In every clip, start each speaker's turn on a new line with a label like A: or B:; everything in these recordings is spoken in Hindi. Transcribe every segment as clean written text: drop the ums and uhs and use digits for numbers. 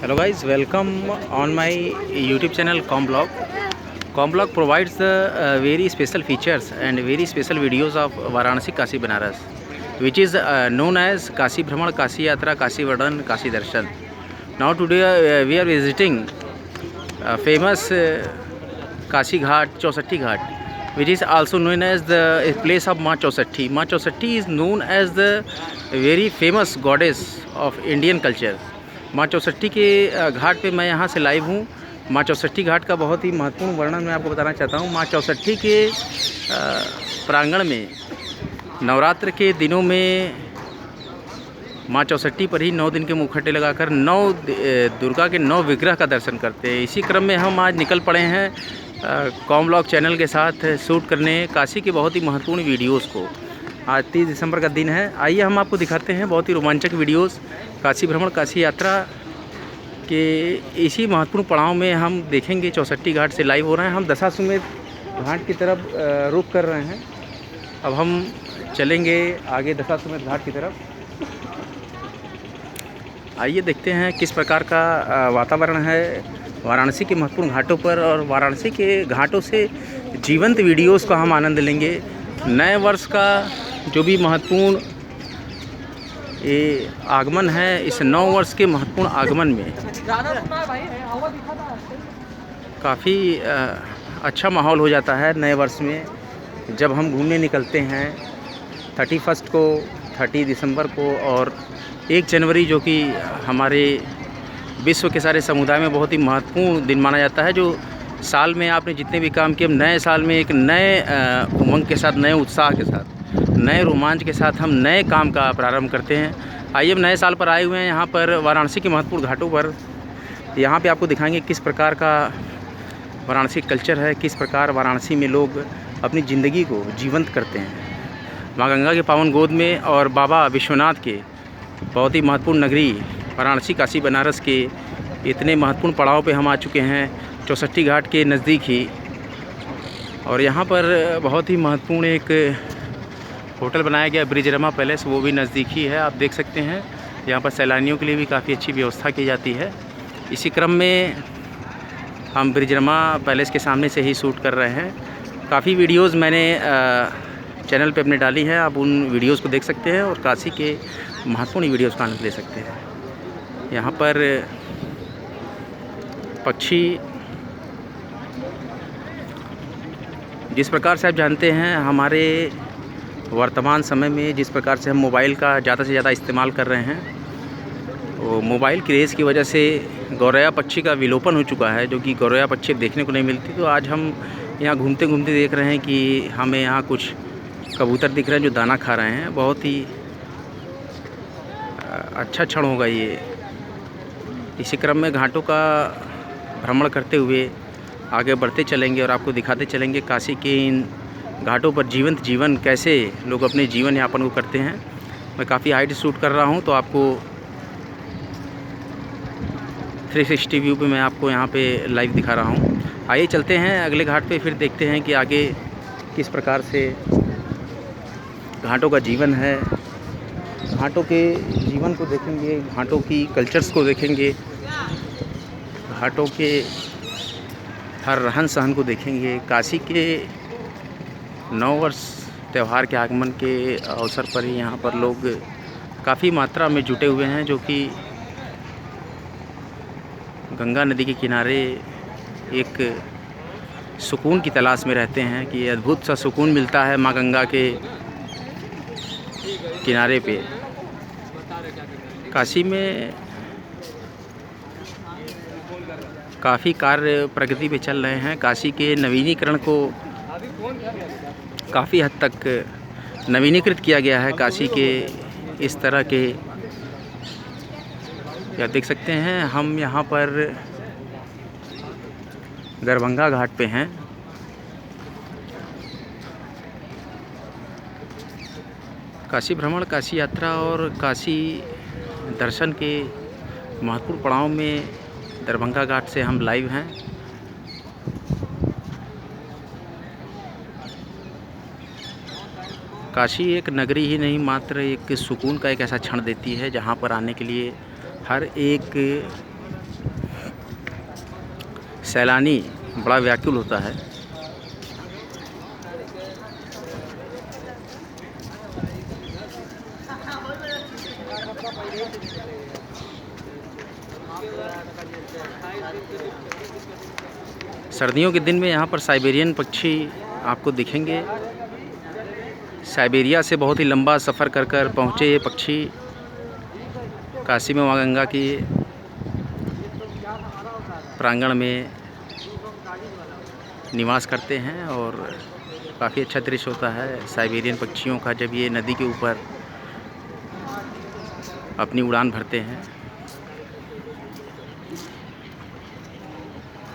A: Hello guys, welcome on my YouTube channel Comblog. Comblog provides the very special features and very special videos of Varanasi Kashi Banaras, which is known as Kashi Bhraman, Kashi Yatra, Kashi Vardan, Kashi Darshan. Now today we are visiting famous Kashi Ghat, Chausatti Ghat, which is also known as the place of Ma Chausatti. Ma Chausatti is known as the very famous goddess of Indian culture. माँ चौसट्टी के घाट पे मैं यहाँ से लाइव हूँ। माँ चौसट्टी घाट का बहुत ही महत्वपूर्ण वर्णन मैं आपको बताना चाहता हूँ। माँ चौसट्टी के प्रांगण में नवरात्र के दिनों में माँ चौसट्टी पर ही 9 दिन के मुखट्टे लगाकर 9 दुर्गा के 9 विग्रह का दर्शन करते हैं। इसी क्रम में हम आज निकल पड़े हैं कॉमब्लॉग चैनल के साथ शूट करने काशी के बहुत ही महत्वपूर्ण वीडियोज़ को। आज 30 दिसंबर का दिन है। आइए हम आपको दिखाते हैं बहुत ही रोमांचक वीडियोस काशी भ्रमण काशी यात्रा के। इसी महत्वपूर्ण पड़ाव में हम देखेंगे चौसट्टी घाट से लाइव हो रहे हैं। हम दशाश्वमेध घाट की तरफ रुख कर रहे हैं। अब हम चलेंगे आगे दशाश्वमेध घाट की तरफ। आइए देखते हैं किस प्रकार का वातावरण है वाराणसी के महत्वपूर्ण घाटों पर, और वाराणसी के घाटों से जीवंत वीडियोज़ का हम आनंद लेंगे। नए वर्ष का जो भी महत्वपूर्ण ये आगमन है, इस 9 वर्ष के महत्वपूर्ण आगमन में काफ़ी अच्छा माहौल हो जाता है। नए वर्ष में जब हम घूमने निकलते हैं 31 को, 30 दिसंबर को और 1 जनवरी, जो कि हमारे विश्व के सारे समुदाय में बहुत ही महत्वपूर्ण दिन माना जाता है। जो साल में आपने जितने भी काम किए, नए साल में एक नए उमंग के साथ, नए उत्साह के साथ, नए रोमांच के साथ हम नए काम का प्रारंभ करते हैं। आइए, अब नए साल पर आए हुए हैं यहाँ पर वाराणसी के महत्वपूर्ण घाटों पर। यहाँ पे आपको दिखाएंगे किस प्रकार का वाराणसी कल्चर है, किस प्रकार वाराणसी में लोग अपनी ज़िंदगी को जीवंत करते हैं। माँ गंगा के पावन गोद में और बाबा विश्वनाथ के बहुत ही महत्वपूर्ण नगरी वाराणसी काशी बनारस के इतने महत्वपूर्ण पड़ाव पे हम आ चुके हैं चौसट्टी घाट के नज़दीक ही। और यहाँ पर बहुत ही महत्वपूर्ण एक होटल बनाया गया ब्रिजरमा पैलेस, वो भी नज़दीक ही है। आप देख सकते हैं यहाँ पर सैलानियों के लिए भी काफ़ी अच्छी व्यवस्था की जाती है। इसी क्रम में हम ब्रिजरमा पैलेस के सामने से ही शूट कर रहे हैं। काफ़ी वीडियोज़ मैंने चैनल पे अपने डाली है, आप उन वीडियोज़ को देख सकते हैं और काशी के महत्वपूर्ण वीडियोज़ का आनंद ले सकते हैं। यहाँ पर पक्षी, जिस प्रकार से आप जानते हैं हमारे वर्तमान समय में जिस प्रकार से हम मोबाइल का ज़्यादा से ज़्यादा इस्तेमाल कर रहे हैं, वो मोबाइल की रेस की वजह से गौरैया पक्षी का विलोपन हो चुका है, जो कि गौरैया पक्षी देखने को नहीं मिलती। तो आज हम यहाँ घूमते घूमते देख रहे हैं कि हमें यहाँ कुछ कबूतर दिख रहे हैं जो दाना खा रहे हैं। बहुत ही अच्छा क्षण होगा ये। इसी क्रम में घाटों का भ्रमण करते हुए आगे बढ़ते चलेंगे और आपको दिखाते चलेंगे काशी के इन घाटों पर जीवंत जीवन कैसे लोग अपने जीवन यापन को करते हैं। मैं काफ़ी हाइट शूट कर रहा हूं, तो आपको 360 व्यू पे मैं आपको यहाँ पे लाइव दिखा रहा हूं। आइए चलते हैं अगले घाट पे, फिर देखते हैं कि आगे किस प्रकार से घाटों का जीवन है। घाटों के जीवन को देखेंगे, घाटों की कल्चर्स को देखेंगे, घाटों के हर रहन सहन को देखेंगे। काशी के 9 वर्ष त्यौहार के आगमन के अवसर पर ही यहाँ पर लोग काफ़ी मात्रा में जुटे हुए हैं, जो कि गंगा नदी के किनारे एक सुकून की तलाश में रहते हैं कि अद्भुत सा सुकून मिलता है माँ गंगा के किनारे पे। काशी में काफ़ी कार्य प्रगति पे चल रहे हैं। काशी के नवीनीकरण को काफ़ी हद तक नवीनीकृत किया गया है। काशी के इस तरह के या देख सकते हैं हम यहाँ पर दरभंगा घाट पे हैं। काशी भ्रमण काशी यात्रा और काशी दर्शन के महत्वपूर्ण पड़ाव में दरभंगा घाट से हम लाइव हैं। काशी एक नगरी ही नहीं, मात्र एक सुकून का एक ऐसा क्षण देती है जहाँ पर आने के लिए हर एक सैलानी बड़ा व्याकुल होता है। सर्दियों के दिन में यहाँ पर साइबेरियन पक्षी आपको दिखेंगे। साइबेरिया से बहुत ही लंबा सफ़र कर कर पहुँचे ये पक्षी काशी में माँ गंगा की प्रांगण में निवास करते हैं और काफ़ी अच्छा दृश्य होता है साइबेरियन पक्षियों का जब ये नदी के ऊपर अपनी उड़ान भरते हैं।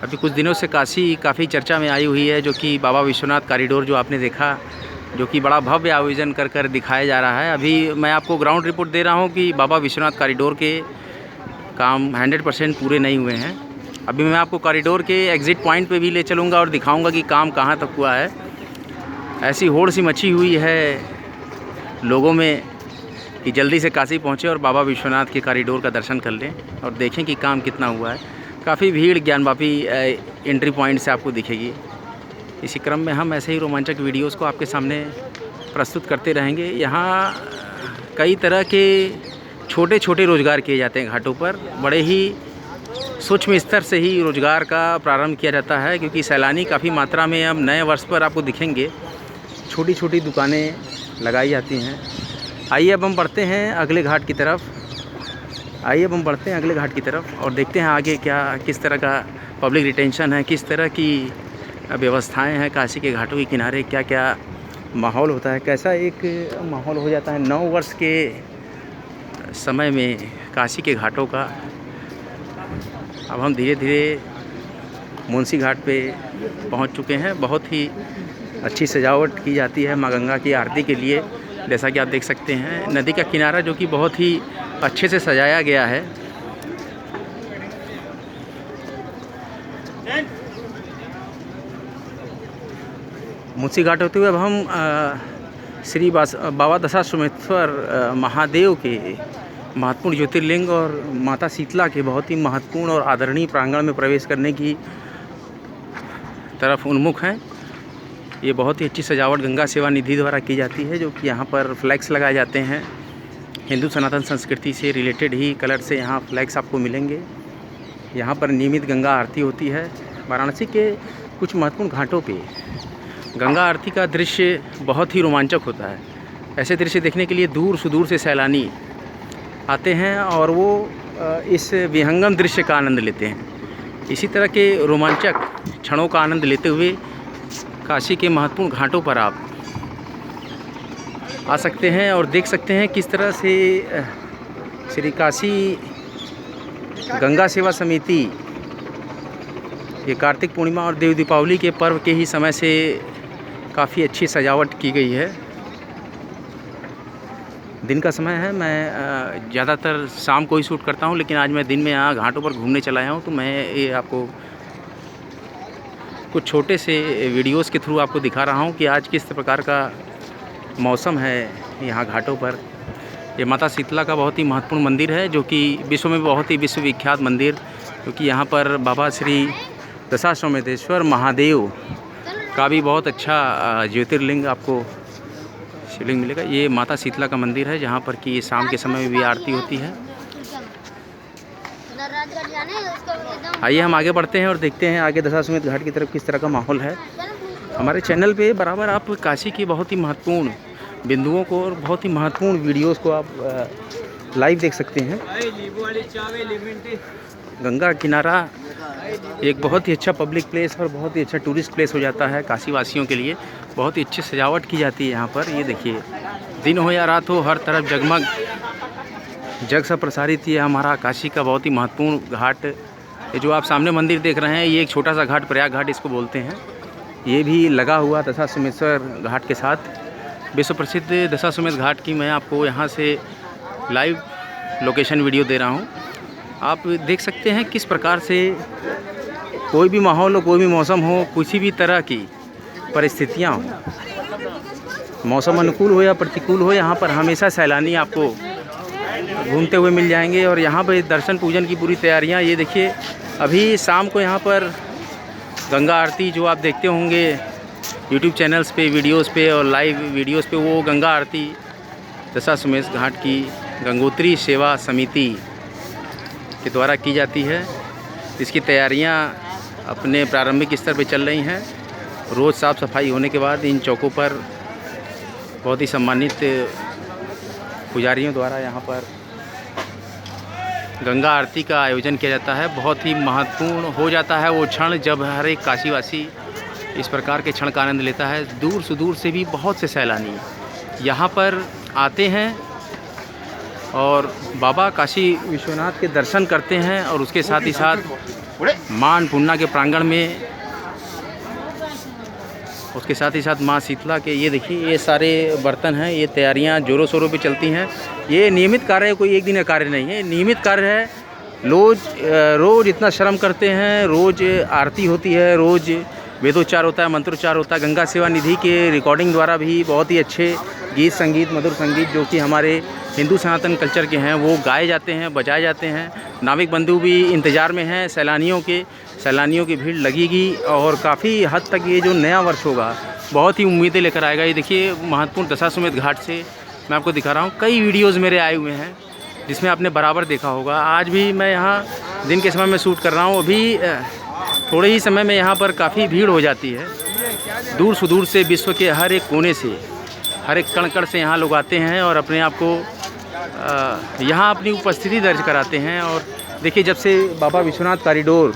A: अभी कुछ दिनों से काशी काफ़ी चर्चा में आई हुई है, जो कि बाबा विश्वनाथ कॉरिडोर जो आपने देखा, जो कि बड़ा भव्य आयोजन कर कर दिखाया जा रहा है। अभी मैं आपको ग्राउंड रिपोर्ट दे रहा हूँ कि बाबा विश्वनाथ कॉरिडोर के काम 100% पूरे नहीं हुए हैं। अभी मैं आपको कॉरिडोर के एग्ज़िट पॉइंट पे भी ले चलूँगा और दिखाऊँगा कि काम कहाँ तक हुआ है। ऐसी होड़ सी मची हुई है लोगों में कि जल्दी से काशी पहुँचे और बाबा विश्वनाथ के कॉरिडोर का दर्शन कर लें और देखें कि काम कितना हुआ है। काफ़ी भीड़ ज्ञानवापी एंट्री पॉइंट से आपको दिखेगी। इसी क्रम में हम ऐसे ही रोमांचक वीडियोस को आपके सामने प्रस्तुत करते रहेंगे। यहाँ कई तरह के छोटे छोटे रोज़गार किए जाते हैं घाटों पर। बड़े ही सूक्ष्म स्तर से ही रोज़गार का प्रारंभ किया जाता है, क्योंकि सैलानी काफ़ी मात्रा में अब नए वर्ष पर आपको दिखेंगे छोटी छोटी दुकानें लगाई जाती हैं। आइए अब हम बढ़ते हैं अगले घाट की तरफ। और देखते हैं आगे क्या किस तरह का पब्लिक रिटेंशन है, किस तरह की व्यवस्थाएं हैं काशी के घाटों के किनारे, क्या क्या माहौल होता है, कैसा एक माहौल हो जाता है नव वर्ष के समय में काशी के घाटों का। अब हम धीरे धीरे मुंशी घाट पे पहुंच चुके हैं। बहुत ही अच्छी सजावट की जाती है माँ गंगा की आरती के लिए, जैसा कि आप देख सकते हैं। नदी का किनारा जो कि बहुत ही अच्छे से सजाया गया है। मुंशी घाट होते हुए अब हम श्री बाबा दशाश्वमेधेश्वर महादेव के महत्वपूर्ण ज्योतिर्लिंग और माता शीतला के बहुत ही महत्वपूर्ण और आदरणीय प्रांगण में प्रवेश करने की तरफ उन्मुख हैं। ये बहुत ही अच्छी सजावट गंगा सेवा निधि द्वारा की जाती है, जो कि यहाँ पर फ्लैग्स लगाए जाते हैं। हिंदू सनातन संस्कृति से रिलेटेड ही कलर से यहाँ फ्लैग्स आपको मिलेंगे। यहाँ पर नियमित गंगा आरती होती है। वाराणसी के कुछ महत्वपूर्ण घाटों पे गंगा आरती का दृश्य बहुत ही रोमांचक होता है। ऐसे दृश्य देखने के लिए दूर सुदूर से सैलानी आते हैं और वो इस विहंगम दृश्य का आनंद लेते हैं। इसी तरह के रोमांचक क्षणों का आनंद लेते हुए काशी के महत्वपूर्ण घाटों पर आप आ सकते हैं और देख सकते हैं किस तरह से श्री काशी गंगा सेवा समिति ये कार्तिक पूर्णिमा और देव दीपावली के पर्व के ही समय से काफ़ी अच्छी सजावट की गई है। दिन का समय है, मैं ज़्यादातर शाम को ही शूट करता हूं, लेकिन आज मैं दिन में यहाँ घाटों पर घूमने चला आया हूं, तो मैं ये आपको कुछ छोटे से वीडियोस के थ्रू आपको दिखा रहा हूं कि आज किस प्रकार का मौसम है यहाँ घाटों पर। ये माता शीतला का बहुत ही महत्वपूर्ण मंदिर है, जो कि विश्व में बहुत ही विश्वविख्यात मंदिर, क्योंकि यहाँ पर बाबा श्री दशाश्वमेधेश्वर महादेव का भी बहुत अच्छा ज्योतिर्लिंग आपको शिवलिंग मिलेगा। ये माता शीतला का मंदिर है, जहाँ पर कि शाम के समय में भी आरती होती है। आइए हम आगे बढ़ते हैं और देखते हैं आगे दशाश्वमेध घाट की तरफ किस तरह का माहौल है। हमारे चैनल पे बराबर आप काशी की बहुत ही महत्वपूर्ण बिंदुओं को और बहुत ही महत्वपूर्ण वीडियोस को आप लाइव देख सकते हैं। गंगा किनारा एक बहुत ही अच्छा पब्लिक प्लेस और बहुत ही अच्छा टूरिस्ट प्लेस हो जाता है काशी वासियों के लिए। बहुत ही अच्छी सजावट की जाती है यहाँ पर। ये देखिए, दिन हो या रात हो, हर तरफ जगमग जग सा प्रसारित ये हमारा काशी का बहुत ही महत्वपूर्ण घाट। ये जो आप सामने मंदिर देख रहे हैं, ये एक छोटा सा घाट, प्रयाग घाट इसको बोलते हैं। ये भी लगा हुआ दशाश्वमेध घाट के साथ। विश्व प्रसिद्ध दशाश्वमेध घाट की मैं आपको यहाँ से लाइव लोकेशन वीडियो दे रहा हूँ। आप देख सकते हैं किस प्रकार से कोई भी माहौल हो, कोई भी मौसम हो, किसी भी तरह की परिस्थितियाँ हो, मौसम अनुकूल हो या प्रतिकूल हो, यहाँ पर हमेशा सैलानी आपको घूमते हुए मिल जाएंगे। और यहाँ पर दर्शन पूजन की पूरी तैयारियाँ, ये देखिए, अभी शाम को यहाँ पर गंगा आरती जो आप देखते होंगे यूट्यूब चैनल्स पे, वीडियोस पे और लाइव वीडियोस पे, वो गंगा आरती दशाश्वमेध घाट की गंगोत्री सेवा समिति के द्वारा की जाती है। इसकी तैयारियां अपने प्रारंभिक स्तर पे चल रही हैं। रोज़ साफ़ सफाई होने के बाद इन चौकों पर बहुत ही सम्मानित पुजारियों द्वारा यहाँ पर गंगा आरती का आयोजन किया जाता है। बहुत ही महत्वपूर्ण हो जाता है वो क्षण जब हर एक काशीवासी इस प्रकार के क्षण का आनंद लेता है। दूर सुदूर से भी बहुत से सैलानी यहाँ पर आते हैं और बाबा काशी विश्वनाथ के दर्शन करते हैं और उसके साथ ही साथ मां अन्नपूर्णा के प्रांगण में, उसके साथ ही साथ मां शीतला के, ये देखिए ये सारे बर्तन हैं, ये तैयारियां जोरों शोरों पे चलती हैं। ये नियमित कार्य है, कोई एक दिन का कार्य नहीं है, नियमित कार्य है। रोज़ इतना श्रम करते हैं, रोज़ आरती होती है, रोज़ वेदोच्चार होता है, मंत्रोच्चार होता है। गंगा सेवा निधि के रिकॉर्डिंग द्वारा भी बहुत ही अच्छे गीत संगीत, मधुर संगीत जो कि हमारे हिंदू सनातन कल्चर के हैं वो गाए जाते हैं, बजाए जाते हैं। नाविक बंधु भी इंतज़ार में हैं सैलानियों की भीड़ लगेगी और काफ़ी हद तक ये जो नया वर्ष होगा बहुत ही उम्मीदें लेकर आएगा। ये देखिए महत्वपूर्ण दशाश्वमेध घाट से मैं आपको दिखा रहा हूँ। कई वीडियोज़ मेरे आए हुए हैं जिसमें आपने बराबर देखा होगा। आज भी मैं यहाँ दिन के समय में शूट कर रहा हूँ। अभी थोड़े ही समय में यहाँ पर काफ़ी भीड़ हो जाती है। दूर सुदूर से, विश्व के हर एक कोने से, हर एक कण कण से यहाँ लोग आते हैं और अपने आप को यहाँ अपनी उपस्थिति दर्ज कराते हैं। और देखिए जब से बाबा विश्वनाथ कॉरिडोर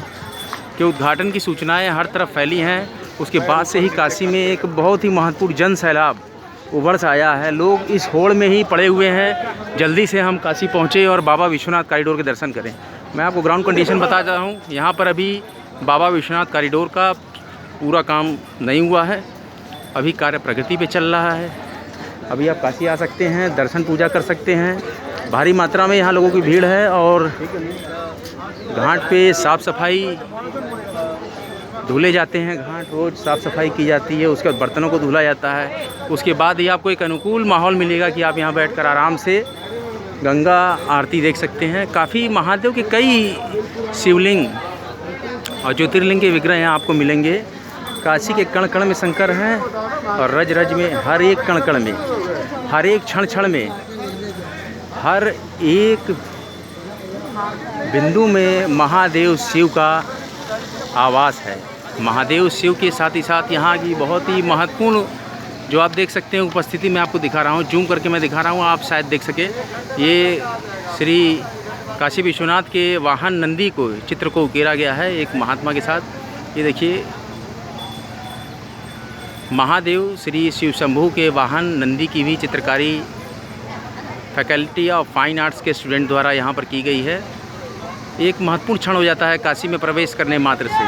A: के उद्घाटन की सूचनाएं हर तरफ फैली हैं, उसके बाद से ही काशी में एक बहुत ही महत्वपूर्ण जन सैलाब उभर से आया है। लोग इस होड़ में ही पड़े हुए हैं, जल्दी से हम काशी पहुँचे और बाबा विश्वनाथ कॉरिडोर के दर्शन करें। मैं आपको ग्राउंड कंडीशन बता रहा हूँ। यहाँ पर अभी बाबा विश्वनाथ कॉरिडोर का पूरा काम नहीं हुआ है, अभी कार्य प्रगति पे चल रहा है। अभी आप काशी आ सकते हैं, दर्शन पूजा कर सकते हैं। भारी मात्रा में यहाँ लोगों की भीड़ है और घाट पे साफ़ सफाई धुले जाते हैं। घाट रोज़ साफ़ सफाई की जाती है, उसके बाद बर्तनों को धुला जाता है। उसके बाद ही आपको एक अनुकूल माहौल मिलेगा कि आप यहाँ बैठकर आराम से गंगा आरती देख सकते हैं। काफ़ी महादेव के कई शिवलिंग और ज्योतिर्लिंग के विग्रह यहाँ आपको मिलेंगे। काशी के कण कण में शंकर हैं और रज रज में, हर एक कण कण में, हर एक क्षण क्षण में, हर एक बिंदु में महादेव शिव का आवास है। महादेव शिव के साथ ही साथ यहाँ की बहुत ही महत्वपूर्ण जो आप देख सकते हैं उपस्थिति मैं आपको दिखा रहा हूँ, जूम करके मैं दिखा रहा हूँ, आप शायद देख सके। ये श्री काशी विश्वनाथ के वाहन नंदी को चित्र को उकेरा गया है एक महात्मा के साथ। ये देखिए महादेव श्री शिव शंभू के वाहन नंदी की भी चित्रकारी फैकल्टी ऑफ फाइन आर्ट्स के स्टूडेंट द्वारा यहाँ पर की गई है। एक महत्वपूर्ण क्षण हो जाता है काशी में प्रवेश करने मात्र से।